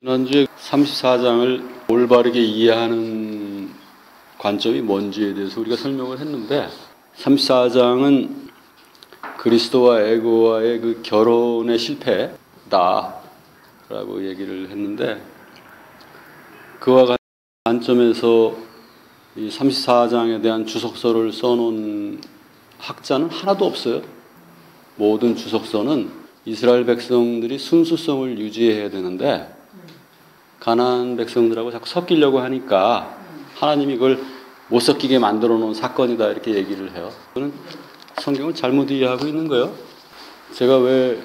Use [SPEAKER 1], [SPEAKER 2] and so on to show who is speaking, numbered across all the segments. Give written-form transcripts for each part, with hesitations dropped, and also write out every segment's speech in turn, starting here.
[SPEAKER 1] 지난주에 34장을 올바르게 이해하는 관점이 뭔지에 대해서 우리가 설명을 했는데, 34장은 그리스도와 에고와의 그 결혼의 실패다 라고 얘기를 했는데, 그와 같은 관점에서 이 34장에 대한 주석서를 써놓은 학자는 하나도 없어요. 모든 주석서는 이스라엘 백성들이 순수성을 유지해야 되는데 가나안 백성들하고 자꾸 섞이려고 하니까 하나님이 그걸 못 섞이게 만들어 놓은 사건이다 이렇게 얘기를 해요. 저는 성경을 잘못 이해하고 있는 거예요. 제가 왜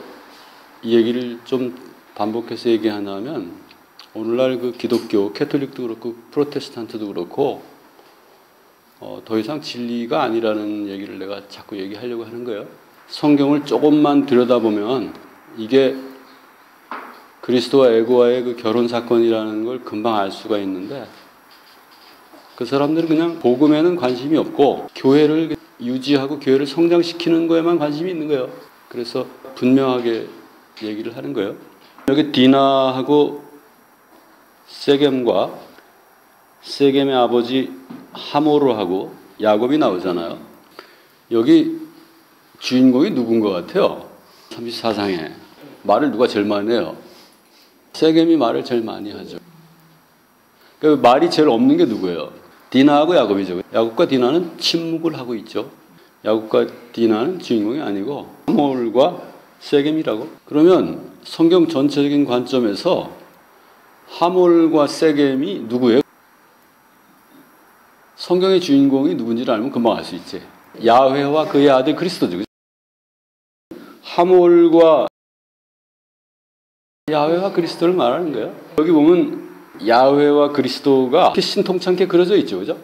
[SPEAKER 1] 이 얘기를 좀 반복해서 얘기하냐면, 오늘날 그 기독교, 캐톨릭도 그렇고 프로테스탄트도 그렇고 더 이상 진리가 아니라는 얘기를 내가 자꾸 얘기하려고 하는 거예요. 성경을 조금만 들여다보면 이게 그리스도와 에고와의 그 결혼 사건이라는 걸 금방 알 수가 있는데, 그 사람들은 그냥 복음에는 관심이 없고 교회를 유지하고 교회를 성장시키는 거에만 관심이 있는 거예요. 그래서 분명하게 얘기를 하는 거예요. 여기 디나하고 세겜과 세겜의 아버지 하모르하고 야곱이 나오잖아요. 여기 주인공이 누군 것 같아요? 34장에 말을 누가 제일 많이 해요? 세겜이 말을 제일 많이 하죠. 그 말이 제일 없는 게 누구예요? 디나하고 야곱이죠. 야곱과 디나는 침묵을 하고 있죠. 야곱과 디나는 주인공이 아니고 하몰과 세겜이라고. 그러면 성경 전체적인 관점에서 하몰과 세겜이 누구예요? 성경의 주인공이 누군지를 알면 금방 알 수 있지. 야훼와 그의 아들 그리스도죠. 하몰과 야훼와 그리스도를 말하는 거예요. 여기 보면 야훼와 그리스도가 이렇게 신통찮게 그려져 있죠. 그죠?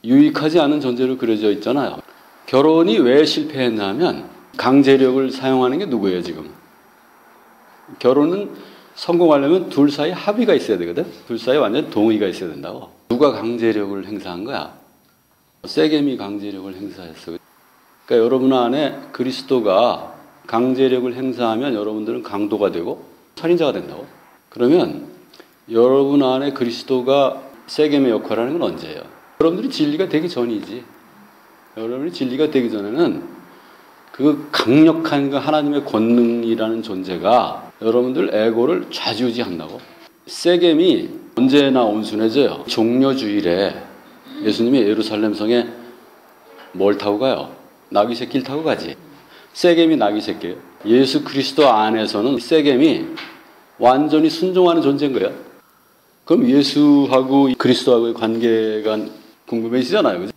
[SPEAKER 1] 유익하지 않은 존재로 그려져 있잖아요. 결혼이 왜 실패했냐면 강제력을 사용하는 게 누구예요, 지금? 결혼은 성공하려면 둘 사이 합의가 있어야 되거든? 둘 사이 완전 동의가 있어야 된다고. 누가 강제력을 행사한 거야? 세겜이 강제력을 행사했어. 그러니까 여러분 안에 그리스도가 강제력을 행사하면 여러분들은 강도가 되고 살인자가 된다고. 그러면 여러분 안에 그리스도가 세겜의 역할을 하는 건 언제예요? 여러분들이 진리가 되기 전이지. 여러분이 진리가 되기 전에는 그 강력한 그 하나님의 권능이라는 존재가 여러분들 에고를 좌지우지한다고. 세겜이 언제나 온순해져요. 종려주일에 예수님이 예루살렘 성에 뭘 타고 가요? 나귀 새끼를 타고 가지. 세겜이 나귀 새끼예요. 예수 그리스도 안에서는 세겜이 완전히 순종하는 존재인 거예요. 그럼 예수하고 그리스도하고의 관계가 궁금해지잖아요. 그죠?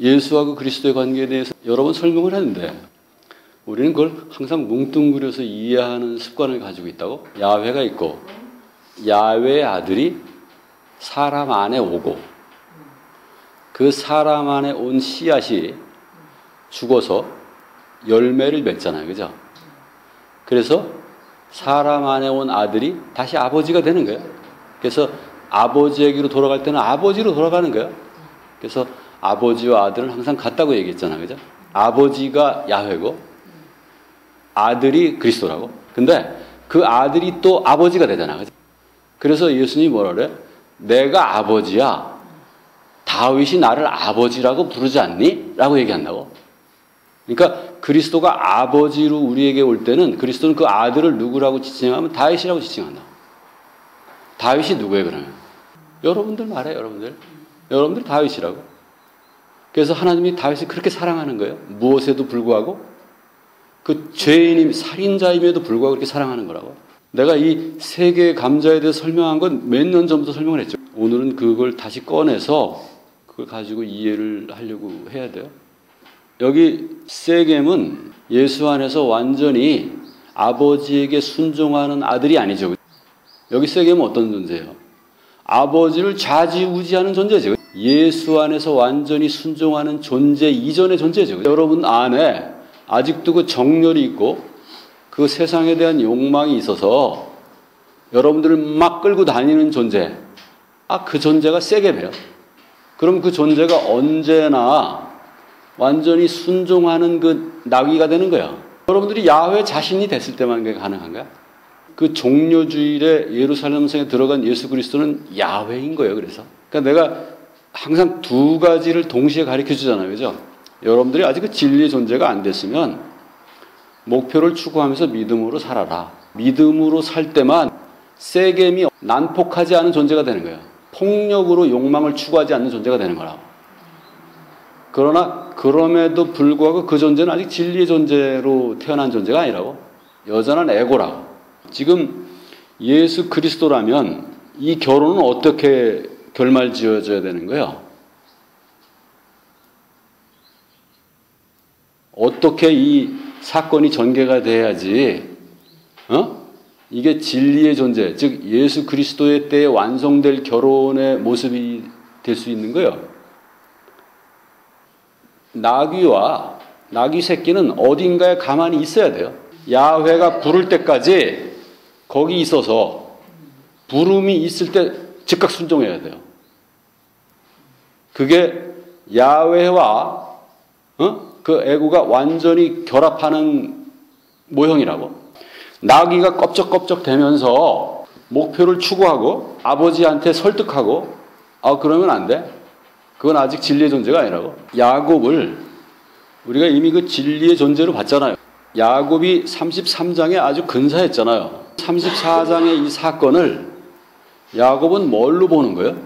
[SPEAKER 1] 예수하고 그리스도의 관계에 대해서 여러 번 설명을 했는데 우리는 그걸 항상 뭉뚱그려서 이해하는 습관을 가지고 있다고. 야훼가 있고 야훼의 아들이 사람 안에 오고 그 사람 안에 온 씨앗이 죽어서 열매를 맺잖아요. 그죠? 그래서 사람 안에 온 아들이 다시 아버지가 되는 거예요. 그래서 아버지에게로 돌아갈 때는 아버지로 돌아가는 거예요. 그래서 아버지와 아들은 항상 같다고 얘기했잖아요. 그죠? 아버지가 야훼고 아들이 그리스도라고. 근데 그 아들이 또 아버지가 되잖아. 그죠? 그래서 예수님이 뭐라 그래? 내가 아버지야. 다윗이 나를 아버지라고 부르지 않니? 라고 얘기한다고. 그러니까 그리스도가 아버지로 우리에게 올 때는 그리스도는 그 아들을 누구라고 지칭하면 다윗이라고 지칭한다고. 다윗이 누구예요 그러면? 여러분들 말해요. 여러분들 다윗이라고. 그래서 하나님이 다윗을 그렇게 사랑하는 거예요. 무엇에도 불구하고 그 죄인임 살인자임에도 불구하고 그렇게 사랑하는 거라고. 내가 이 세 개의 감자에 대해서 설명한 건 몇 년 전부터 설명을 했죠. 오늘은 그걸 다시 꺼내서 그걸 가지고 이해를 하려고 해야 돼요. 여기 세겜은 예수 안에서 완전히 아버지에게 순종하는 아들이 아니죠. 여기 세겜은 어떤 존재예요? 아버지를 좌지우지하는 존재죠. 예수 안에서 완전히 순종하는 존재 이전의 존재죠. 여러분 안에 아직도 그 정열이 있고 그 세상에 대한 욕망이 있어서 여러분들을 막 끌고 다니는 존재. 그 존재가 세겜이에요. 그럼 그 존재가 언제나 완전히 순종하는 그 나귀가 되는 거야. 여러분들이 야훼 자신이 됐을 때만 그게 가능한 거야. 그 종료주일에 예루살렘 성에 들어간 예수 그리스도는 야훼인 거예요. 그래서 그러니까 내가 항상 두 가지를 동시에 가르쳐 주잖아요. 그죠? 여러분들이 아직 그 진리의 존재가 안 됐으면 목표를 추구하면서 믿음으로 살아라. 믿음으로 살 때만 세겜이 난폭하지 않은 존재가 되는 거예요. 폭력으로 욕망을 추구하지 않는 존재가 되는 거라고. 그러나 그럼에도 불구하고 그 존재는 아직 진리의 존재로 태어난 존재가 아니라고. 여전한 에고라고. 지금 예수 그리스도라면 이 결혼은 어떻게 결말 지어져야 되는 거예요? 어떻게 이 사건이 전개가 돼야지 이게 진리의 존재, 즉 예수 그리스도의 때에 완성될 결혼의 모습이 될 수 있는 거예요. 나귀와 나귀 새끼는 어딘가에 가만히 있어야 돼요. 야훼가 부를 때까지 거기 있어서 부름이 있을 때 즉각 순종해야 돼요. 그게 야훼와 그 애고가 완전히 결합하는 모형이라고. 나귀가 껍적껍적 되면서 목표를 추구하고 아버지한테 설득하고 그러면 안 돼. 그건 아직 진리의 존재가 아니라고. 야곱을 우리가 이미 그 진리의 존재로 봤잖아요. 야곱이 33장에 아주 근사했잖아요. 34장의 이 사건을 야곱은 뭘로 보는 거예요?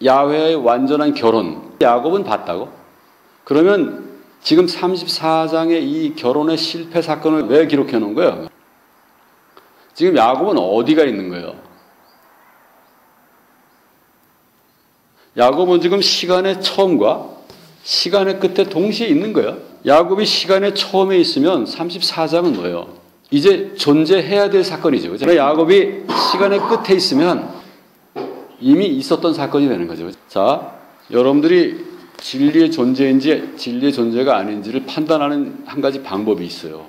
[SPEAKER 1] 야훼의 완전한 결혼. 야곱은 봤다고? 그러면 지금 34장의 이 결혼의 실패 사건을 왜 기록해 놓은 거예요? 지금 야곱은 어디가 있는 거예요? 야곱은 지금 시간의 처음과 시간의 끝에 동시에 있는 거예요. 야곱이 시간의 처음에 있으면 34장은 뭐예요? 이제 존재해야 될 사건이죠. 그렇죠? 야곱이 시간의 끝에 있으면 이미 있었던 사건이 되는 거죠. 자, 여러분들이 진리의 존재인지 진리의 존재가 아닌지를 판단하는 한 가지 방법이 있어요.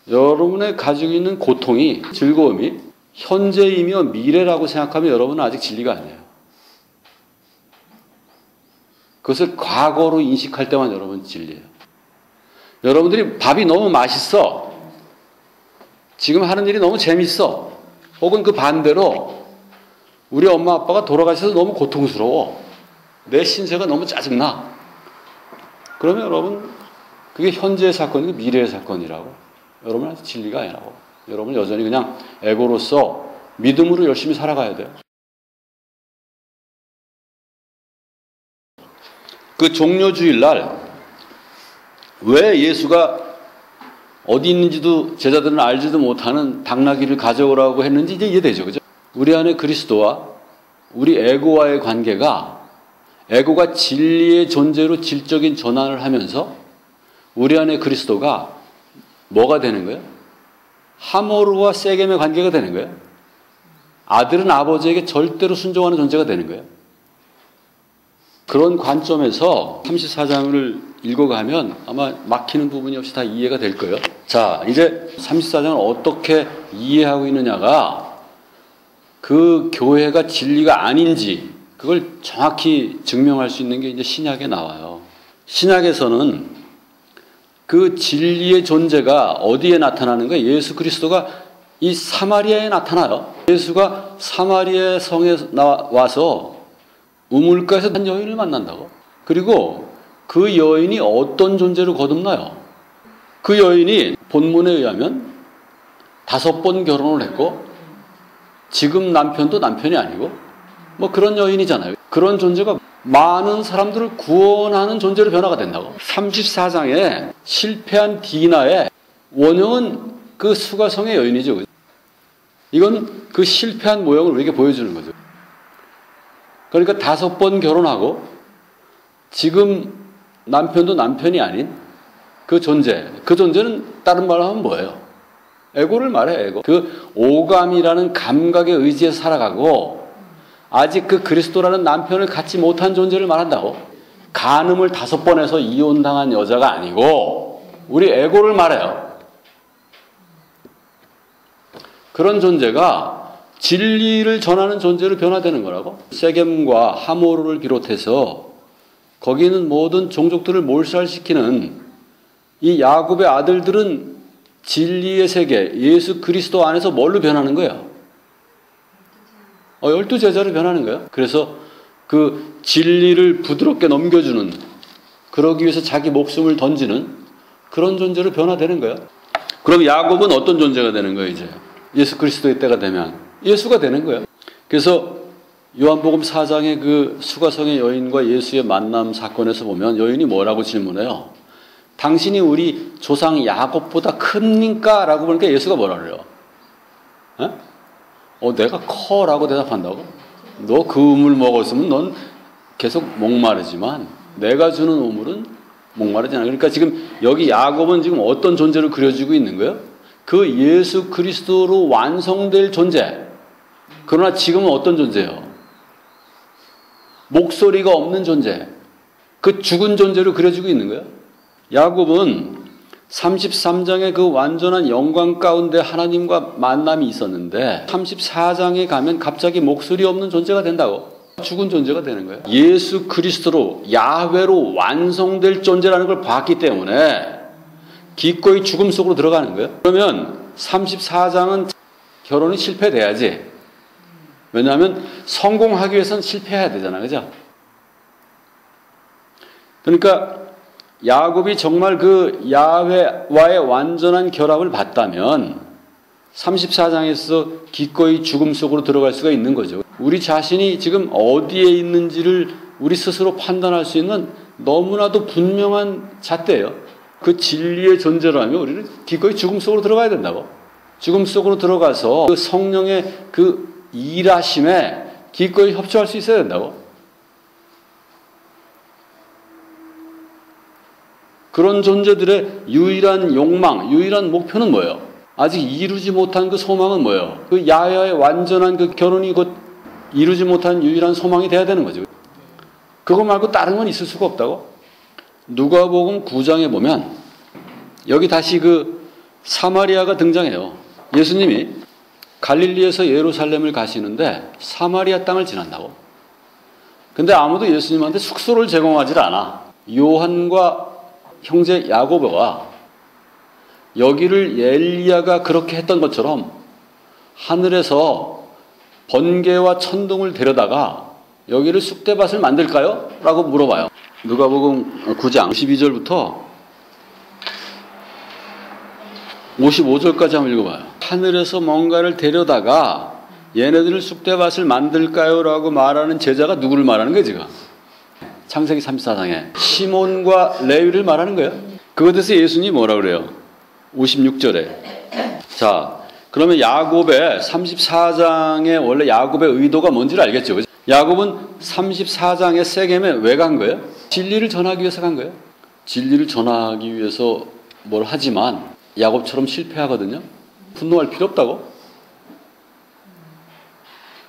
[SPEAKER 1] 여러분의 가지고 있는 고통이, 즐거움이 현재이며 미래라고 생각하면 여러분은 아직 진리가 아니에요. 그것을 과거로 인식할 때만 여러분 진리예요. 여러분들이 밥이 너무 맛있어. 지금 하는 일이 너무 재밌어. 혹은 그 반대로 우리 엄마 아빠가 돌아가셔서 너무 고통스러워. 내 신세가 너무 짜증나. 그러면 여러분 그게 현재의 사건이고 미래의 사건이라고. 여러분은 아직 진리가 아니라고. 여러분은 여전히 그냥 에고로서 믿음으로 열심히 살아가야 돼요. 그 종료주일 날 왜 예수가 어디 있는지도 제자들은 알지도 못하는 당나귀를 가져오라고 했는지 이제 이해되죠. 그죠? 우리 안에 그리스도와 우리 에고와의 관계가 에고가 진리의 존재로 질적인 전환을 하면서 우리 안에 그리스도가 뭐가 되는 거예요? 하모르와 세겜의 관계가 되는 거예요. 아들은 아버지에게 절대로 순종하는 존재가 되는 거예요. 그런 관점에서 34장을 읽어가면 아마 막히는 부분이 없이 다 이해가 될 거예요. 자, 이제 34장을 어떻게 이해하고 있느냐가 그 교회가 진리가 아닌지 그걸 정확히 증명할 수 있는 게 이제 신약에 나와요. 신약에서는 그 진리의 존재가 어디에 나타나는 거예요? 예수 그리스도가 이 사마리아에 나타나요. 예수가 사마리아 성에 와서 우물가에서 한 여인을 만난다고. 그리고 그 여인이 어떤 존재로 거듭나요? 그 여인이 본문에 의하면 5번 결혼을 했고 지금 남편도 남편이 아니고 뭐 그런 여인이잖아요. 그런 존재가 많은 사람들을 구원하는 존재로 변화가 된다고. 34장에 실패한 디나의 원형은 그 수가성의 여인이죠. 이건 그 실패한 모형을 우리에게 보여주는 거죠. 그러니까 5번 결혼하고 지금 남편도 남편이 아닌 그 존재. 그 존재는 다른 말로 하면 뭐예요? 에고를 말해, 에고. 그 오감이라는 감각에 의지해서 살아가고 아직 그 그리스도라는 남편을 갖지 못한 존재를 말한다고. 간음을 5번 해서 이혼당한 여자가 아니고 우리 에고를 말해요. 그런 존재가 진리를 전하는 존재로 변화되는 거라고. 세겜과 하모르를 비롯해서 거기 있는 모든 종족들을 몰살시키는 이 야곱의 아들들은 진리의 세계, 예수 그리스도 안에서 뭘로 변하는 거예요? 12제자로 변하는 거예요. 그래서 그 진리를 부드럽게 넘겨주는, 그러기 위해서 자기 목숨을 던지는 그런 존재로 변화되는 거예요. 그럼 야곱은 어떤 존재가 되는 거예요, 이제? 예수 그리스도의 때가 되면 예수가 되는 거예요. 그래서 요한복음 4장의 그 수가성의 여인과 예수의 만남 사건에서 보면 여인이 뭐라고 질문해요? 당신이 우리 조상 야곱보다 큽니까? 라고 보니까 예수가 뭐라 그래요? 내가 커 라고 대답한다고? 너 그 우물 먹었으면 넌 계속 목마르지만 내가 주는 우물은 목마르지 않아. 그러니까 지금 여기 야곱은 지금 어떤 존재로 그려지고 있는 거예요? 그 예수 그리스도로 완성될 존재. 그러나 지금은 어떤 존재예요? 목소리가 없는 존재. 그 죽은 존재로 그려지고 있는 거예요. 야곱은 33장의 그 완전한 영광 가운데 하나님과 만남이 있었는데 34장에 가면 갑자기 목소리 없는 존재가 된다고. 죽은 존재가 되는 거예요. 예수 그리스도로 야훼로 완성될 존재라는 걸 봤기 때문에 기꺼이 죽음 속으로 들어가는 거예요. 그러면 34장은 결혼이 실패돼야지. 왜냐하면 성공하기 위해서는 실패해야 되잖아. 그죠? 그러니까 야곱이 정말 그 야훼와의 완전한 결합을 봤다면 34장에서 기꺼이 죽음 속으로 들어갈 수가 있는 거죠. 우리 자신이 지금 어디에 있는지를 우리 스스로 판단할 수 있는 너무나도 분명한 잣대예요. 그 진리의 존재라면 우리는 기꺼이 죽음 속으로 들어가야 된다고. 죽음 속으로 들어가서 그 성령의 그 일하심에 기꺼이 협조할 수 있어야 된다고. 그런 존재들의 유일한 욕망, 유일한 목표는 뭐예요? 아직 이루지 못한 그 소망은 뭐예요? 그 야훼의 완전한 그 결혼이 곧 이루지 못한 유일한 소망이 돼야 되는 거죠. 그거 말고 다른 건 있을 수가 없다고. 누가복음 9장에 보면 여기 다시 그 사마리아가 등장해요. 예수님이 갈릴리에서 예루살렘을 가시는데 사마리아 땅을 지난다고. 근데 아무도 예수님한테 숙소를 제공하지 않아. 요한과 형제 야고보가 여기를 엘리야가 그렇게 했던 것처럼 하늘에서 번개와 천둥을 데려다가 여기를 쑥대밭을 만들까요? 라고 물어봐요. 누가복음 9장 12절부터 55절까지 한번 읽어봐요. 하늘에서 뭔가를 데려다가 얘네들을 쑥대밭을 만들까요? 라고 말하는 제자가 누구를 말하는 거예요 지금? 창세기 34장에 시몬과 레위를 말하는 거예요. 그것에 대해서 예수님이 뭐라 그래요? 56절에. 자, 그러면 야곱의 34장에 원래 야곱의 의도가 뭔지를 알겠죠? 그죠? 야곱은 34장의 세겜에 왜 간 거예요? 진리를 전하기 위해서 간 거예요. 진리를 전하기 위해서 뭘 하지만 야곱처럼 실패하거든요. 분노할 필요 없다고?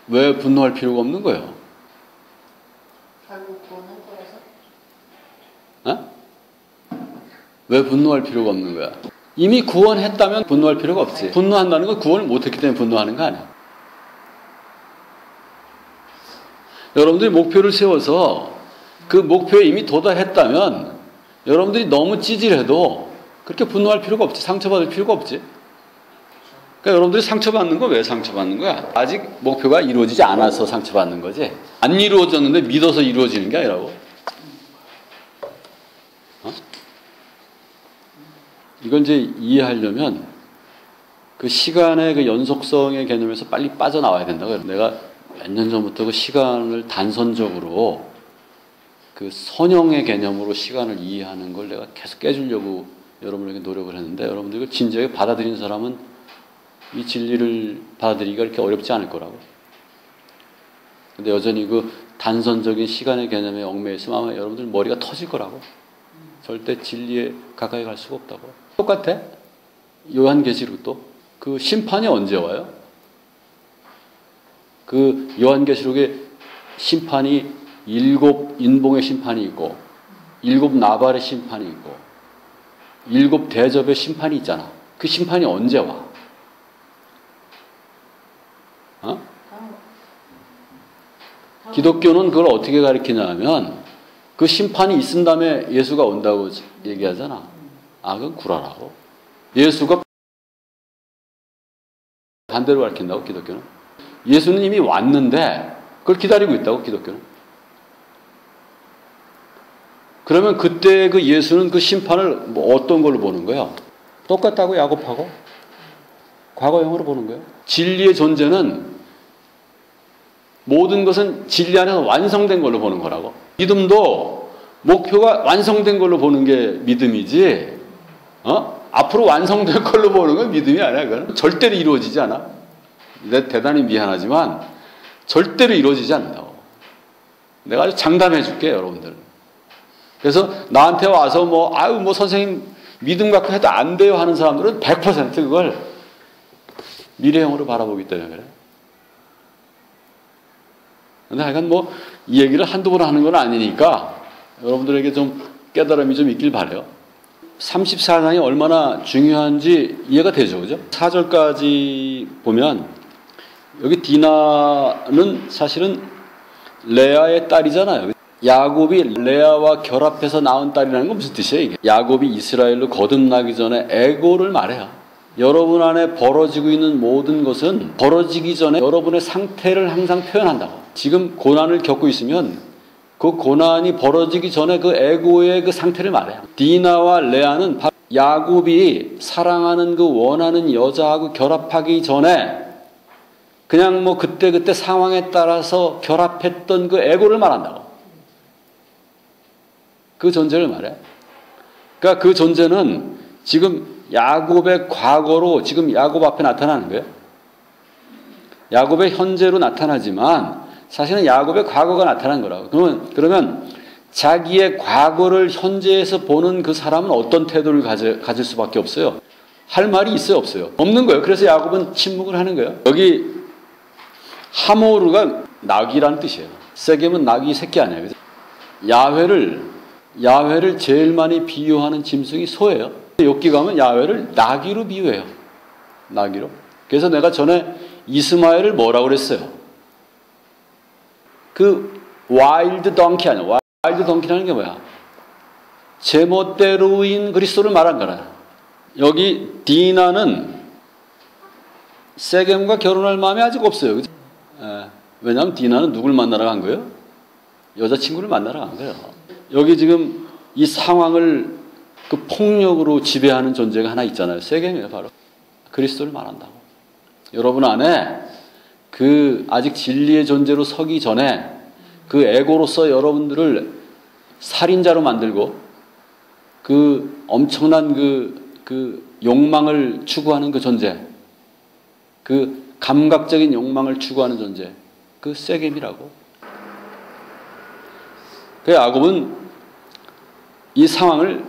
[SPEAKER 1] 왜 분노할 필요가 없는 거예요? 왜 분노할 필요가 없는 거야? 이미 구원했다면 분노할 필요가 없지. 분노한다는 건 구원을 못했기 때문에 분노하는 거 아니야. 여러분들이 목표를 세워서 그 목표에 이미 도달했다면 여러분들이 너무 찌질해도 그렇게 분노할 필요가 없지. 상처받을 필요가 없지. 그러니까 여러분들이 상처받는 건 왜 상처받는 거야? 아직 목표가 이루어지지 않아서 상처받는 거지. 안 이루어졌는데 믿어서 이루어지는 게 아니라고. 이걸 이제 이해하려면 그 시간의 그 연속성의 개념에서 빨리 빠져나와야 된다고. 내가 몇 년 전부터 그 시간을 단선적으로 그 선형의 개념으로 시간을 이해하는 걸 내가 계속 깨주려고 여러분에게 노력을 했는데 여러분들 이걸 진지하게 받아들이는 사람은 이 진리를 받아들이기가 이렇게 어렵지 않을 거라고. 근데 여전히 그 단선적인 시간의 개념에 얽매여 있으면 아마 여러분들 머리가 터질 거라고. 절대 진리에 가까이 갈 수가 없다고. 똑같아. 요한계시록도 그 심판이 언제 와요? 그 요한계시록의 심판이 7 인봉의 심판이 있고 7 나발의 심판이 있고 7 대접의 심판이 있잖아. 그 심판이 언제 와? 기독교는 그걸 어떻게 가르치냐면 그 심판이 있은 다음에 예수가 온다고 얘기하잖아. 그건 구라라고. 예수가 반대로 가르친다고, 기독교는. 예수는 이미 왔는데 그걸 기다리고 있다고, 기독교는. 그러면 그때 그 예수는 그 심판을 뭐 어떤 걸로 보는 거예요? 똑같다고, 야곱하고 과거형으로 보는 거예요. 진리의 존재는 모든 것은 진리 안에서 완성된 걸로 보는 거라고. 믿음도 목표가 완성된 걸로 보는 게 믿음이지, 앞으로 완성될 걸로 보는 건 믿음이 아니야. 그건 절대로 이루어지지 않아. 내가 대단히 미안하지만 절대로 이루어지지 않는다고. 내가 아주 장담해 줄게, 여러분들. 그래서 나한테 와서 뭐 선생님 믿음 갖고 해도 안 돼요 하는 사람들은 100% 그걸 미래형으로 바라보기 때문에 그래. 근데 하여간 이 얘기를 한두 번 하는 건 아니니까 여러분들에게 좀 깨달음이 좀 있길 바라요. 34장이 얼마나 중요한지 이해가 되죠, 그죠? 4절까지 보면 여기 디나는 사실은 레아의 딸이잖아요. 야곱이 레아와 결합해서 낳은 딸이라는 건 무슨 뜻이에요, 이게? 야곱이 이스라엘로 거듭나기 전에 에고를 말해요. 여러분 안에 벌어지고 있는 모든 것은 벌어지기 전에 여러분의 상태를 항상 표현한다고. 지금 고난을 겪고 있으면 그 고난이 벌어지기 전에 그 에고의 그 상태를 말해요. 디나와 레아는 바로 야곱이 사랑하는 그 원하는 여자하고 결합하기 전에 그냥 그때 상황에 따라서 결합했던 그 에고를 말한다고. 그 존재를 말해. 그러니까 그 존재는 지금 야곱의 과거로 지금 야곱 앞에 나타나는 거예요. 야곱의 현재로 나타나지만 사실은 야곱의 과거가 나타난 거라고. 그러면 자기의 과거를 현재에서 보는 그 사람은 어떤 태도를 가질 수밖에 없어요. 할 말이 있어요, 없어요? 없는 거예요. 그래서 야곱은 침묵을 하는 거예요. 여기 하모르가 낙이라는 뜻이에요. 세겜은 낙이 새끼 아니에요. 야훼를 제일 많이 비유하는 짐승이 소예요. 욥기 가면 야훼를 나귀로 비유해요. 나귀로. 그래서 내가 전에 이스마엘을 뭐라고 그랬어요? 그 와일드 덩키 아니야. 와일드 덩키라는 게 뭐야? 제멋대로인 그리스도를 말한 거라. 여기 디나는 세겜과 결혼할 마음이 아직 없어요. 그치? 왜냐하면 디나는 누굴 만나러 간 거예요? 여자친구를 만나러 간 거예요. 여기 지금 이 상황을 그 폭력으로 지배하는 존재가 하나 있잖아요. 세겜이에요, 바로. 그리스도를 말한다고. 여러분 안에 그 아직 진리의 존재로 서기 전에 그 에고로서 여러분들을 살인자로 만들고 그 엄청난 그 욕망을 추구하는 그 존재, 그 감각적인 욕망을 추구하는 존재, 그 세겜이라고. 그 야곱은 이 상황을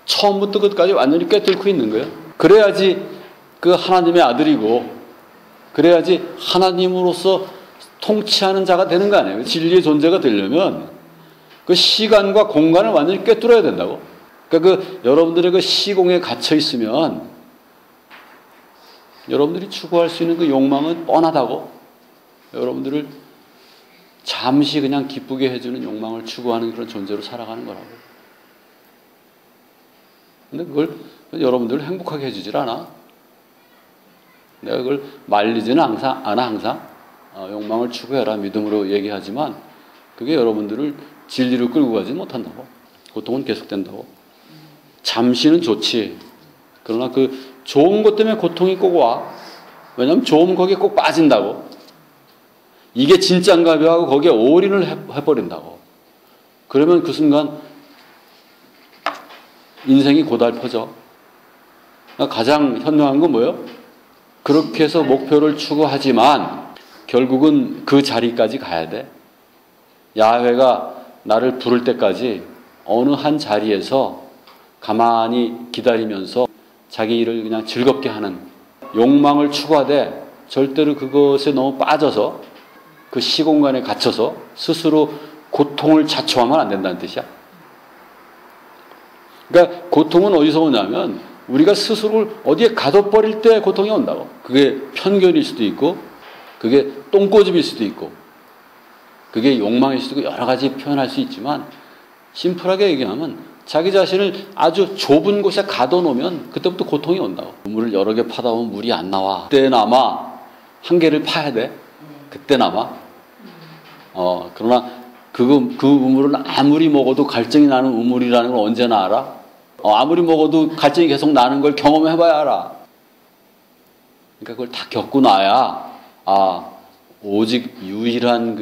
[SPEAKER 1] 처음부터 끝까지 완전히 꿰뚫고 있는 거예요. 그래야지 그 하나님의 아들이고, 그래야지 하나님으로서 통치하는 자가 되는 거 아니에요. 진리의 존재가 되려면 그 시간과 공간을 완전히 꿰뚫어야 된다고. 그러니까 그 여러분들의 그 시공에 갇혀 있으면 여러분들이 추구할 수 있는 그 욕망은 뻔하다고. 여러분들을 잠시 그냥 기쁘게 해주는 욕망을 추구하는 그런 존재로 살아가는 거라고. 근데 그걸 여러분들을 행복하게 해주질 않아. 내가 그걸 말리지는 않아. 욕망을 추구해라 믿음으로 얘기하지만 그게 여러분들을 진리로 끌고 가지 못한다고. 고통은 계속된다고. 잠시는 좋지. 그러나 그 좋은 것 때문에 고통이 꼭 와. 왜냐하면 좋으면 거기에 꼭 빠진다고. 이게 진짠가 하고 거기에 올인을 해버린다고. 그러면 그 순간 인생이 고달퍼져. 가장 현명한 건 뭐예요? 그렇게 해서 목표를 추구하지만 결국은 그 자리까지 가야 돼. 야훼가 나를 부를 때까지 어느 한 자리에서 가만히 기다리면서 자기 일을 그냥 즐겁게 하는 욕망을 추구하되 절대로 그것에 너무 빠져서 그 시공간에 갇혀서 스스로 고통을 자초하면 안 된다는 뜻이야. 그러니까 고통은 어디서 오냐면 우리가 스스로를 어디에 가둬버릴 때 고통이 온다고. 그게 편견일 수도 있고 그게 똥꼬집일 수도 있고 그게 욕망일 수도 있고 여러 가지 표현할 수 있지만 심플하게 얘기하면 자기 자신을 아주 좁은 곳에 가둬놓으면 그때부터 고통이 온다고. 우물을 여러 개 파다 보면 물이 안 나와. 그때나마 한 개를 파야 돼. 그때나마. 그러나 그 우물은 아무리 먹어도 갈증이 나는 우물이라는 걸 언제나 알아? 아무리 먹어도 갈증이 계속 나는 걸 경험해봐야 알아. 그러니까 그걸 다 겪고 나야 오직 유일한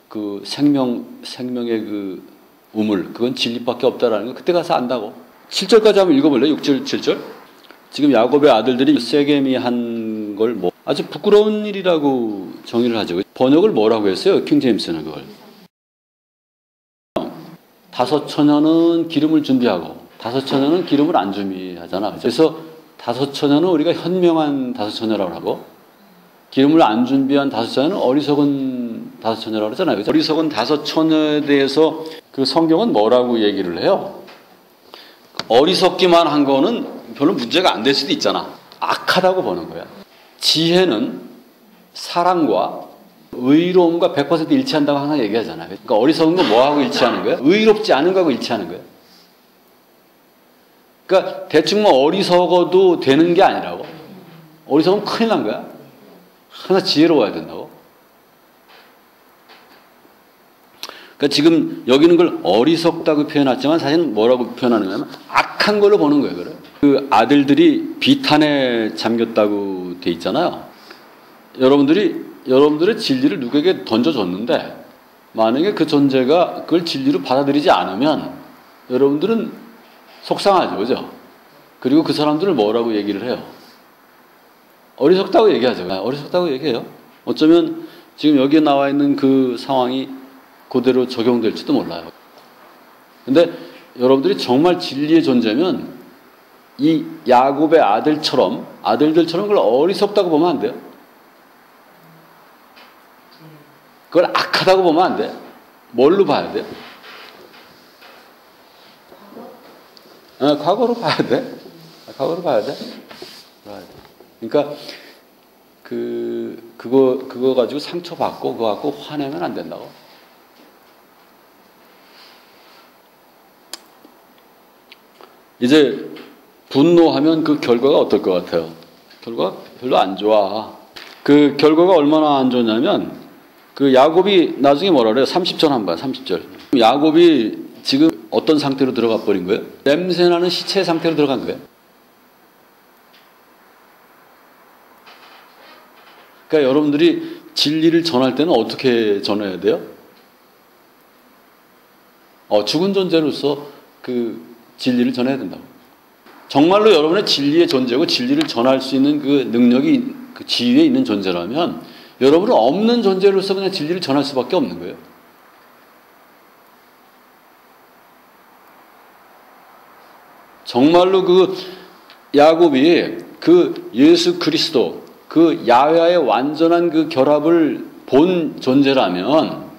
[SPEAKER 1] 그 생명의 그 우물, 그건 진리밖에 없다라는 걸 그때 가서 안다고. 7절까지 한번 읽어볼래요? 6절, 7절. 지금 야곱의 아들들이 세겜이 한 걸 뭐 아주 부끄러운 일이라고 정의를 하죠. 번역을 뭐라고 했어요? 킹제임스는 그걸. 5처녀는 기름을 준비하고 5처녀는 기름을 안 준비하잖아. 그래서 5처녀는 우리가 현명한 5처녀라고 하고 기름을 안 준비한 5처녀는 어리석은 5처녀라고 하잖아요. 어리석은 5처녀에 대해서 그 성경은 뭐라고 얘기를 해요? 어리석기만 한 거는 별로 문제가 안 될 수도 있잖아. 악하다고 보는 거야. 지혜는 사랑과 의로움과 100% 일치한다고 항상 얘기하잖아요. 그러니까 어리석은 건 뭐하고 일치하는 거야? 의롭지 않은 거하고 일치하는 거야. 그러니까 대충 뭐 어리석어도 되는 게 아니라고. 어리석으면 큰일 난 거야. 항상 지혜로워야 된다고. 그러니까 지금 여기는 걸 어리석다고 표현했지만 사실은 뭐라고 표현하는 거냐면 악한 걸로 보는 거예요. 그래. 그 아들들이 비탄에 잠겼다고 돼 있잖아요. 여러분들의 진리를 누구에게 던져줬는데 만약에 그 존재가 그걸 진리로 받아들이지 않으면 여러분들은 속상하죠. 그죠? 그리고 그 사람들을 뭐라고 얘기를 해요? 어리석다고 얘기하죠. 어리석다고 얘기해요. 어쩌면 지금 여기에 나와 있는 그 상황이 그대로 적용될지도 몰라요. 근데 여러분들이 정말 진리의 존재면 이 야곱의 아들들처럼 그걸 어리석다고 보면 안 돼요. 그걸 악하다고 보면 안 돼. 뭘로 봐야 돼요? 과거로 봐야 돼. 과거로 봐야 돼. 그러니까 그거 가지고 상처받고 그거 갖고 화내면 안 된다고. 이제 분노하면 그 결과가 어떨 것 같아요? 결과가 별로 안 좋아. 그 결과가 얼마나 안 좋냐면 그 야곱이 나중에 뭐라 그래요? 30절 한번 30절. 야곱이 지금 어떤 상태로 들어가 버린 거예요? 냄새나는 시체 상태로 들어간 거예요. 그러니까 여러분들이 진리를 전할 때는 어떻게 전해야 돼요? 죽은 존재로서 그 진리를 전해야 된다고. 정말로 여러분의 진리의 존재고 진리를 전할 수 있는 그 능력이 그 지위에 있는 존재라면 여러분은 없는 존재로서 그냥 진리를 전할 수밖에 없는 거예요. 정말로 그 야곱이 그 예수 그리스도 그 야훼와의 완전한 그 결합을 본 존재라면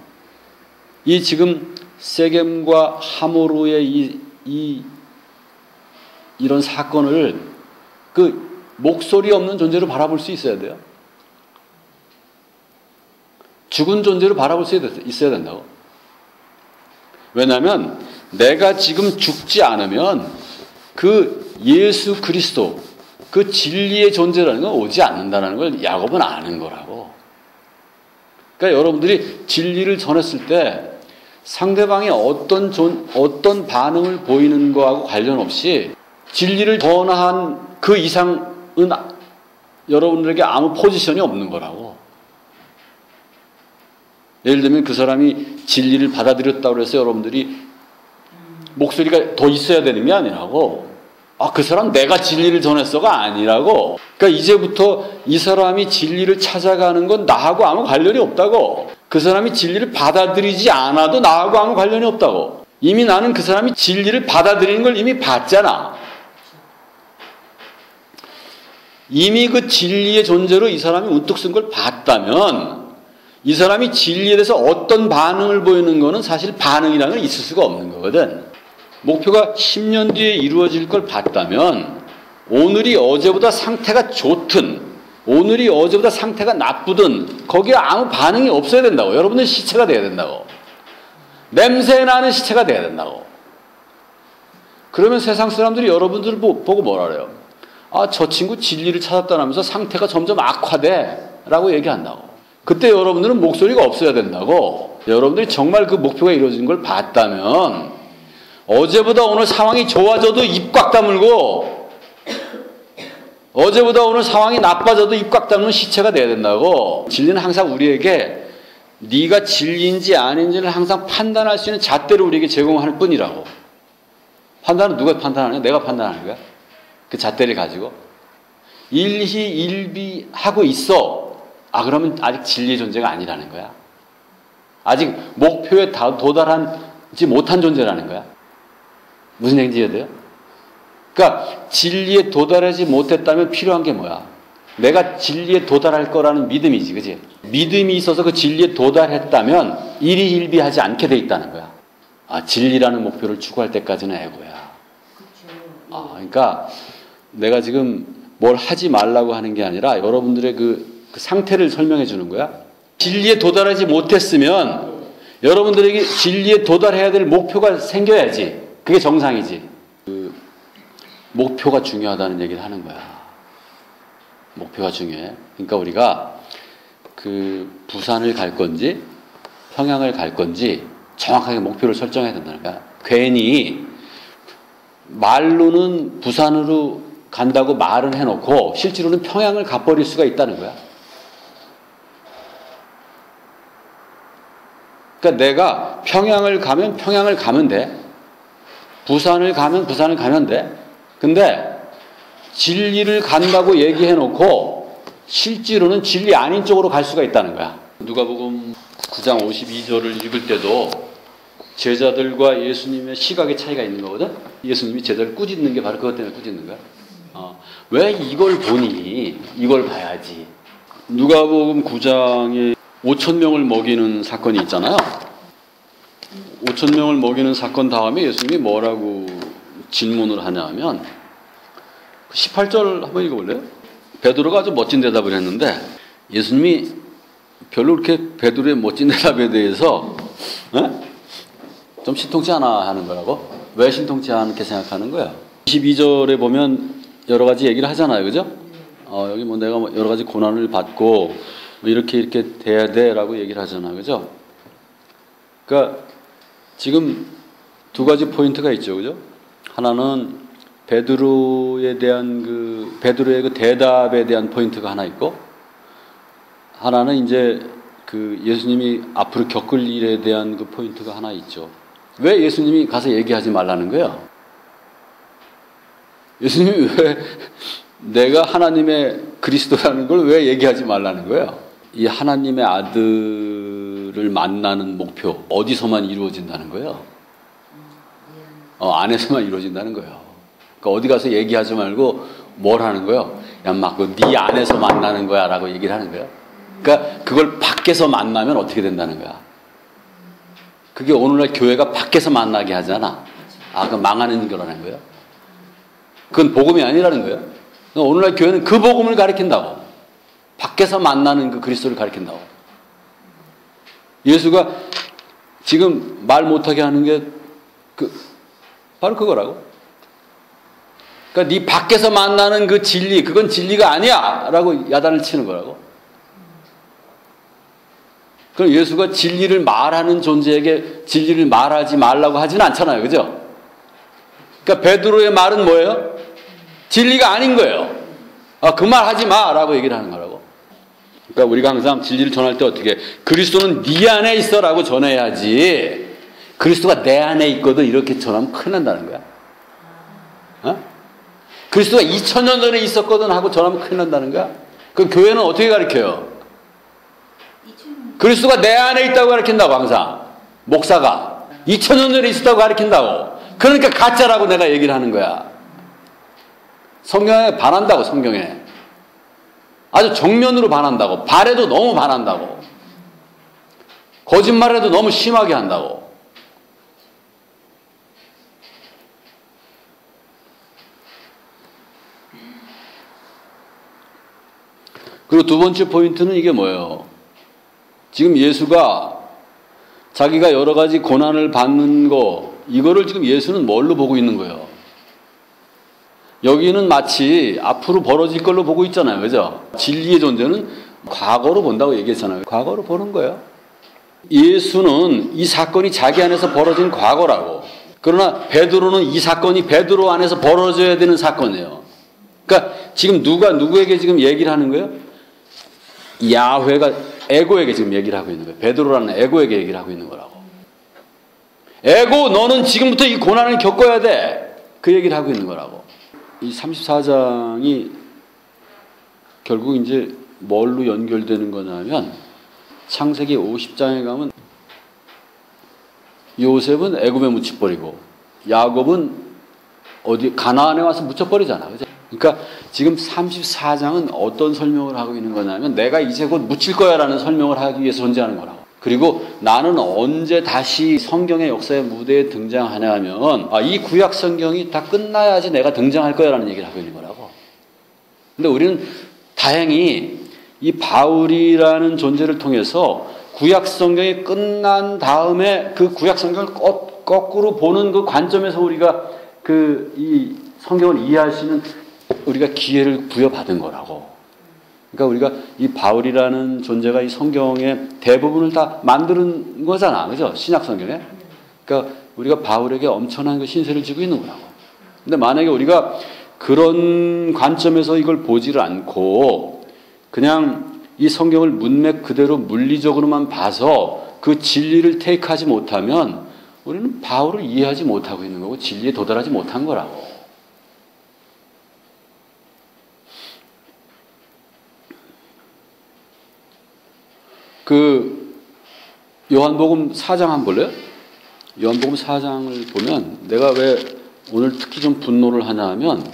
[SPEAKER 1] 이 지금 세겜과 하모르의 이런 사건을 그 목소리 없는 존재로 바라볼 수 있어야 돼요. 죽은 존재로 바라볼 수 있어야 된다고. 왜냐하면 내가 지금 죽지 않으면 그 예수 그리스도 그 진리의 존재라는 건 오지 않는다는 걸 야곱은 아는 거라고. 그러니까 여러분들이 진리를 전했을 때 상대방이 어떤 반응을 보이는 거하고 관련 없이 진리를 전한 그 이상은 여러분들에게 아무 포지션이 없는 거라고. 예를 들면 그 사람이 진리를 받아들였다고 해서 여러분들이 목소리가 더 있어야 되는 게 아니라고. 그 사람 내가 진리를 전했어가 아니라고. 그러니까 이제부터 이 사람이 진리를 찾아가는 건 나하고 아무 관련이 없다고. 그 사람이 진리를 받아들이지 않아도 나하고 아무 관련이 없다고. 이미 나는 그 사람이 진리를 받아들이는 걸 이미 봤잖아. 이미 그 진리의 존재로 이 사람이 우뚝 쓴 걸 봤다면 이 사람이 진리에 대해서 어떤 반응을 보이는 거는 사실 반응이라는 건 있을 수가 없는 거거든. 목표가 10년 뒤에 이루어질 걸 봤다면 오늘이 어제보다 상태가 좋든 오늘이 어제보다 상태가 나쁘든 거기에 아무 반응이 없어야 된다고. 여러분들 시체가 돼야 된다고. 냄새 나는 시체가 돼야 된다고. 그러면 세상 사람들이 여러분들을 보고 뭐라 그래요? 아, 저 친구 진리를 찾았다면서 상태가 점점 악화돼 라고 얘기한다고. 그때 여러분들은 목소리가 없어야 된다고. 여러분들이 정말 그 목표가 이루어진 걸 봤다면 어제보다 오늘 상황이 좋아져도 입 꽉 다물고 어제보다 오늘 상황이 나빠져도 입 꽉 다무는 시체가 돼야 된다고. 진리는 항상 우리에게 네가 진리인지 아닌지를 항상 판단할 수 있는 잣대를 우리에게 제공할 뿐이라고. 판단은 누가 판단하는 거야? 내가 판단하는 거야? 그 잣대를 가지고 일희일비하고 있어. 아, 그러면 아직 진리의 존재가 아니라는 거야. 아직 목표에 도달하지 못한 존재라는 거야. 무슨 얘기인지 이해돼요? 그러니까 진리에 도달하지 못했다면 필요한 게 뭐야? 내가 진리에 도달할 거라는 믿음이지, 그지? 믿음이 있어서 그 진리에 도달했다면 일희일비하지 않게 돼 있다는 거야. 아, 진리라는 목표를 추구할 때까지는 애고야. 아, 그러니까 내가 지금 뭘 하지 말라고 하는 게 아니라 여러분들의 그 상태를 설명해 주는 거야. 진리에 도달하지 못했으면 여러분들에게 진리에 도달해야 될 목표가 생겨야지. 그게 정상이지. 그 목표가 중요하다는 얘기를 하는 거야. 목표가 중요해. 그러니까 우리가 그 부산을 갈 건지 평양을 갈 건지 정확하게 목표를 설정해야 된다는 거야. 괜히 말로는 부산으로 간다고 말은 해놓고 실제로는 평양을 가버릴 수가 있다는 거야. 그러니까 내가 평양을 가면 평양을 가면 돼. 부산을 가면 부산을 가면 돼. 근데 진리를 간다고 얘기해놓고 실제로는 진리 아닌 쪽으로 갈 수가 있다는 거야. 누가복음 9장 52절을 읽을 때도 제자들과 예수님의 시각의 차이가 있는 거거든. 예수님이 제자를 꾸짖는 게 바로 그것 때문에 꾸짖는 거야. 왜 이걸 보니? 이걸 봐야지. 누가복음 9장에 5,000명을 먹이는 사건이 있잖아요. 5,000명을 먹이는 사건 다음에 예수님이 뭐라고 질문을 하냐면 18절 한번 읽어볼래요? 베드로가 아주 멋진 대답을 했는데 예수님이 별로 그렇게 베드로의 멋진 대답에 대해서 좀 신통치 않아 하는 거라고? 왜 신통치 않게 생각하는 거야? 22절에 보면 여러 가지 얘기를 하잖아요. 그죠? 여기 뭐 내가 여러 가지 고난을 받고 뭐 이렇게 돼야 돼 라고 얘기를 하잖아요. 그죠? 그러니까 지금 두 가지 포인트가 있죠. 그죠? 하나는 베드로에 대한 베드로의 그 대답에 대한 포인트가 하나 있고 하나는 이제 그 예수님이 앞으로 겪을 일에 대한 그 포인트가 하나 있죠. 왜 예수님이 가서 얘기하지 말라는 거예요? 예수님이 왜 내가 하나님의 그리스도라는 걸 왜 얘기하지 말라는 거예요? 이 하나님의 아들을 만나는 목표 어디서만 이루어진다는 거예요? 안에서만 이루어진다는 거예요. 그러니까 어디 가서 얘기하지 말고 뭘 하는 거예요? 야, 막 네 안에서 만나는 거야 라고 얘기를 하는 거예요. 그러니까 그걸 밖에서 만나면 어떻게 된다는 거야? 그게 오늘날 교회가 밖에서 만나게 하잖아. 그럼 망하는 거라는 거예요. 그건 복음이 아니라는 거예요. 오늘날 교회는 그 복음을 가르친다고. 밖에서 만나는 그 그리스도를 가르친다고. 예수가 지금 말 못하게 하는 게 바로 그거라고. 그러니까 네 밖에서 만나는 그 진리, 그건 진리가 아니야 라고 야단을 치는 거라고. 그럼 예수가 진리를 말하는 존재에게 진리를 말하지 말라고 하지는 않잖아요. 그죠? 그러니까 베드로의 말은 뭐예요? 진리가 아닌 거예요. 그 말 하지 마 라고 얘기를 하는 거라고. 그러니까 우리가 항상 진리를 전할 때 어떻게 그리스도는 네 안에 있어 라고 전해야지 그리스도가 내 안에 있거든 이렇게 전하면 큰일 난다는 거야. 그리스도가 2000년 전에 있었거든 하고 전하면 큰일 난다는 거야. 그럼 교회는 어떻게 가르쳐요? 그리스도가 내 안에 있다고 가르친다고. 항상 목사가 2000년 전에 있었다고 가르친다고. 그러니까 가짜라고 내가 얘기를 하는 거야. 성경에 반한다고. 성경에 아주 정면으로 반한다고. 발에도 너무 반한다고. 거짓말에도 너무 심하게 한다고. 그리고 두 번째 포인트는 이게 뭐예요? 지금 예수가 자기가 여러 가지 고난을 받는 거, 이거를 지금 예수는 뭘로 보고 있는 거예요? 여기는 마치 앞으로 벌어질 걸로 보고 있잖아요. 그죠? 진리의 존재는 과거로 본다고 얘기했잖아요. 과거로 보는 거예요. 예수는 이 사건이 자기 안에서 벌어진 과거라고. 그러나 베드로는 이 사건이 베드로 안에서 벌어져야 되는 사건이에요. 그러니까 지금 누가 누구에게 지금 얘기를 하는 거예요? 야훼가 에고에게 지금 얘기를 하고 있는 거예요. 베드로라는 에고에게 얘기를 하고 있는 거라고. 에고, 너는 지금부터 이 고난을 겪어야 돼. 그 얘기를 하고 있는 거라고. 이 34장이 결국 이제 뭘로 연결되는 거냐면 창세기 50장에 가면 요셉은 애굽에 묻혀버리고 야곱은 어디 가나안에 와서 묻혀버리잖아. 그죠? 그러니까 지금 34장은 어떤 설명을 하고 있는 거냐면 내가 이제 곧 묻힐 거야 라는 설명을 하기 위해서 존재하는 거라고. 그리고 나는 언제 다시 성경의 역사의 무대에 등장하냐 하면 이 구약 성경이 다 끝나야지 내가 등장할 거야 라는 얘기를 하고 있는 거라고. 근데 우리는 다행히 이 바울이라는 존재를 통해서 구약 성경이 끝난 다음에 그 구약 성경을 거꾸로 보는 그 관점에서 우리가 이 성경을 이해할 수 있는 우리가 기회를 부여받은 거라고. 그러니까 우리가 이 바울이라는 존재가 이 성경의 대부분을 다 만드는 거잖아. 그죠? 신약 성경에. 그러니까 우리가 바울에게 엄청난 그 신세를 지고 있는 거라고. 근데 만약에 우리가 그런 관점에서 이걸 보지를 않고 그냥 이 성경을 문맥 그대로 물리적으로만 봐서 그 진리를 테이크하지 못하면 우리는 바울을 이해하지 못하고 있는 거고 진리에 도달하지 못한 거라고. 요한복음 4장 한번 볼래요? 요한복음 4장을 보면 내가 왜 오늘 특히 좀 분노를 하냐 하면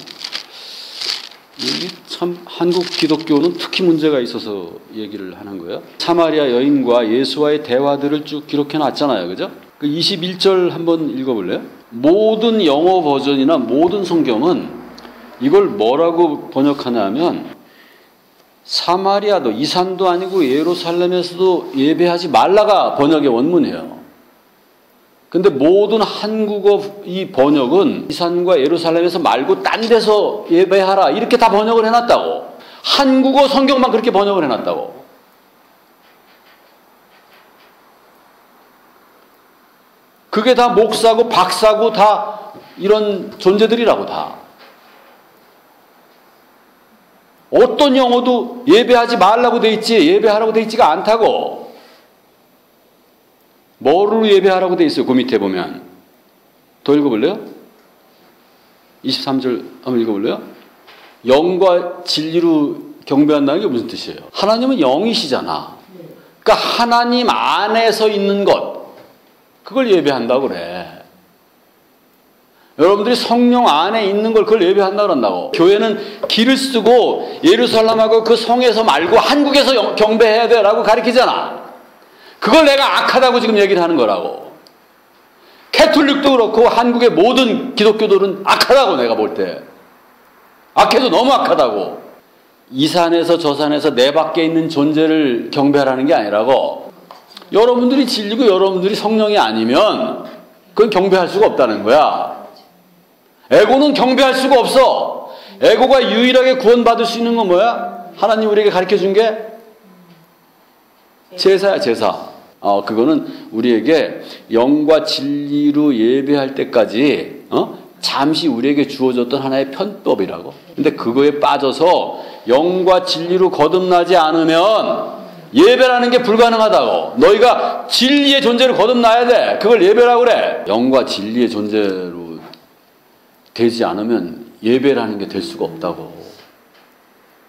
[SPEAKER 1] 이게 참 한국 기독교는 특히 문제가 있어서 얘기를 하는 거예요. 사마리아 여인과 예수와의 대화들을 쭉 기록해 놨잖아요. 그죠? 그 21절 한번 읽어볼래요? 모든 영어 버전이나 모든 성경은 이걸 뭐라고 번역하냐면 사마리아도 이산도 아니고 예루살렘에서도 예배하지 말라가 번역의 원문이에요. 근데 모든 한국어 이 번역은 이산과 예루살렘에서 말고 딴 데서 예배하라 이렇게 다 번역을 해놨다고. 한국어 성경만 그렇게 번역을 해놨다고. 그게 다 목사고 박사고 다 이런 존재들이라고 다. 어떤 영어도 예배하지 말라고 돼 있지 예배하라고 돼 있지가 않다고. 뭐로 예배하라고 돼 있어요? 그 밑에 보면. 더 읽어볼래요? 23절 한번 읽어볼래요? 영과 진리로 경배한다는 게 무슨 뜻이에요? 하나님은 영이시잖아. 그러니까 하나님 안에서 있는 것 그걸 예배한다고 그래. 여러분들이 성령 안에 있는 걸 그걸 예배한다고 그런다고. 교회는 길을 쓰고 예루살렘하고 그 성에서 말고 한국에서 경배해야 돼 라고 가르치잖아. 그걸 내가 악하다고 지금 얘기를 하는 거라고. 캐톨릭도 그렇고 한국의 모든 기독교들은 악하다고 내가 볼 때. 악해도 너무 악하다고. 이 산에서 저 산에서 내 밖에 있는 존재를 경배하라는 게 아니라고. 여러분들이 진리고 여러분들이 성령이 아니면 그건 경배할 수가 없다는 거야. 에고는 경배할 수가 없어. 에고가 유일하게 구원받을 수 있는 건 뭐야? 하나님 우리에게 가르쳐준 게 제사야, 제사. 그거는 우리에게 영과 진리로 예배할 때까지 잠시 우리에게 주어졌던 하나의 편법이라고. 근데 그거에 빠져서 영과 진리로 거듭나지 않으면 예배라는 게 불가능하다고. 너희가 진리의 존재를 거듭나야 돼. 그걸 예배라고 그래. 영과 진리의 존재로 되지 않으면 예배라는 게 될 수가 없다고.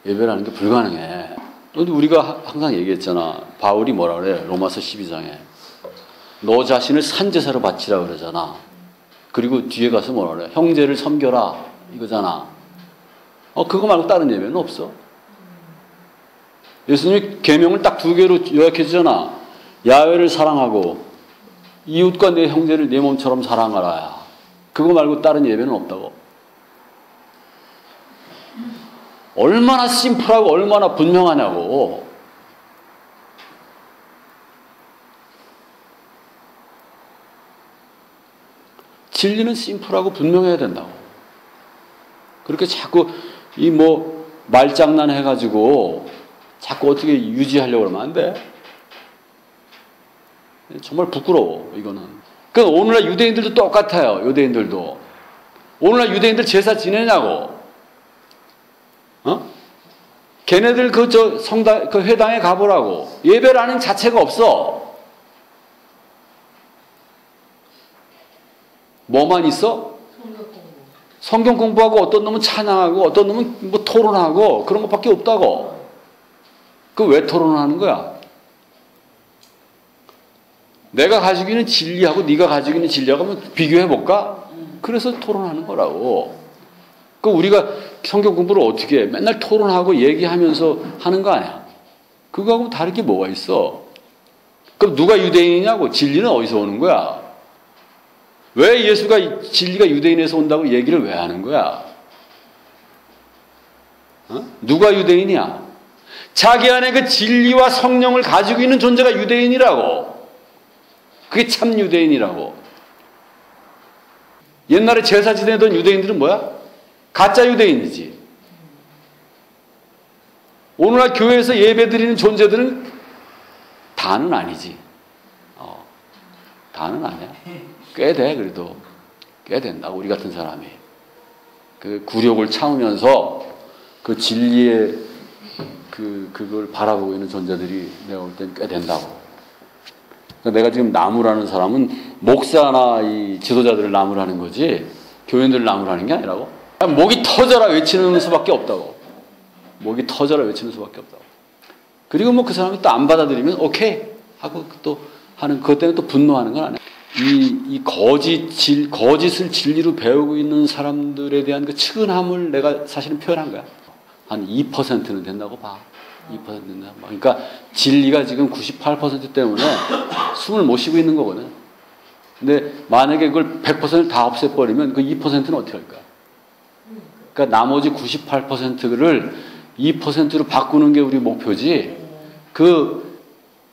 [SPEAKER 1] 예배라는 게 불가능해. 우리가 항상 얘기했잖아. 바울이 뭐라 그래? 로마서 12장에. 너 자신을 산제사로 바치라 그러잖아. 그리고 뒤에 가서 뭐라 그래? 형제를 섬겨라. 이거잖아. 그거 말고 다른 예배는 없어. 예수님이 계명을 딱 2개로 요약해 주잖아. 야훼를 사랑하고 이웃과 내 형제를 내 몸처럼 사랑하라야. 그거 말고 다른 예배는 없다고. 얼마나 심플하고 얼마나 분명하냐고. 진리는 심플하고 분명해야 된다고. 그렇게 자꾸 이 뭐 말장난 해가지고 자꾸 어떻게 유지하려고 그러면 안 돼. 정말 부끄러워, 이거는. 그 오늘날 유대인들도 똑같아요. 유대인들도. 오늘날 유대인들 제사 지내냐고. 걔네들 그 성당, 그 회당에 가보라고. 예배라는 자체가 없어. 뭐만 있어? 성경 공부하고 어떤 놈은 찬양하고 어떤 놈은 뭐 토론하고 그런 것밖에 없다고. 그 왜 토론하는 거야? 내가 가지고 있는 진리하고 네가 가지고 있는 진리하고 한번 비교해 볼까? 그래서 토론하는 거라고. 그 우리가 성경 공부를 어떻게 해? 맨날 토론하고 얘기하면서 하는 거 아니야? 그거하고 다른 게 뭐가 있어? 그럼 누가 유대인이냐고? 진리는 어디서 오는 거야? 왜 예수가 진리가 유대인에서 온다고 얘기를 왜 하는 거야? 누가 유대인이야? 자기 안에 그 진리와 성령을 가지고 있는 존재가 유대인이라고. 그게 참 유대인이라고. 옛날에 제사 지내던 유대인들은 뭐야? 가짜 유대인이지. 오늘날 교회에서 예배 드리는 존재들은 다는 아니지. 다는 아니야. 꽤 돼, 그래도. 꽤 된다, 우리 같은 사람이. 그 굴욕을 참으면서 그 진리의 그걸 바라보고 있는 존재들이 내가 볼 땐 꽤 된다고. 내가 지금 나무라는 사람은 목사나 이 지도자들을 나무라는 거지 교인들을 나무라는 게 아니라고. 목이 터져라 외치는 수밖에 없다고. 목이 터져라 외치는 수밖에 없다고. 그리고 뭐 그 사람이 또 안 받아들이면 오케이 하고 또 하는, 그것 때문에 또 분노하는 건 아니야. 이 거짓을 진리로 배우고 있는 사람들에 대한 그 측은함을 내가 사실은 표현한 거야. 한 2%는 된다고 봐. 2% 된다고 봐. 그러니까 진리가 지금 98% 때문에 숨을 못 쉬고 있는 거거든. 근데 만약에 그걸 100%를 다 없애버리면 그 2%는 어떻게 할까? 그러니까 나머지 98%를 2%로 바꾸는 게 우리 목표지, 그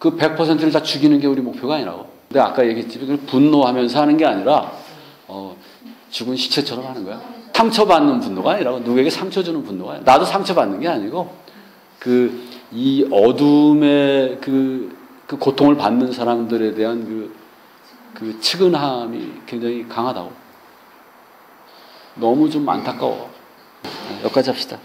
[SPEAKER 1] 100%를 다 죽이는 게 우리 목표가 아니라고. 근데 아까 얘기했지만 분노하면서 하는 게 아니라 죽은 시체처럼 하는 거야. 상처받는 분노가 아니라고. 누구에게 상처 주는 분노가 아니라. 나도 상처받는 게 아니고 이 어둠의 그 고통을 받는 사람들에 대한 그 측은함이 굉장히 강하다고. 너무 좀 안타까워. 여기까지 합시다.